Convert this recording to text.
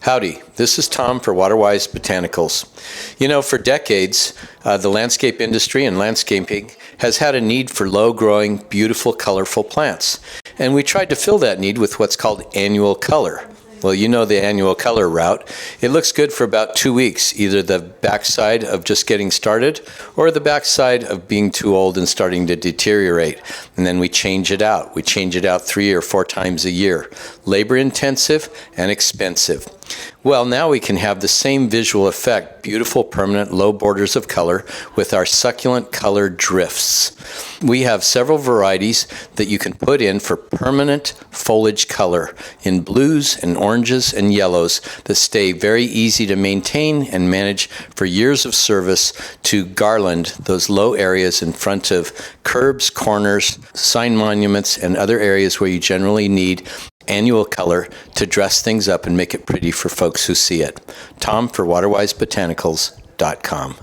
Howdy, this is Tom for Waterwise Botanicals. You know, for decades, the landscape industry and landscaping has had a need for low-growing, beautiful, colorful plants. And we tried to fill that need with what's called annual color. Well, you know the annual color route. It looks good for about 2 weeks, either the backside of just getting started or the backside of being too old and starting to deteriorate. And then we change it out. We change it out 3 or 4 times a year. Labor intensive and expensive. Well, now we can have the same visual effect, beautiful, permanent, low borders of color with our succulent color drifts. We have several varieties that you can put in for permanent foliage color in blues and oranges and yellows that stay very easy to maintain and manage for years of service to garland those low areas in front of curbs, corners, sign monuments, and other areas where you generally need annual color to dress things up and make it pretty for folks who see it. Tom for WaterwiseBotanicals.com.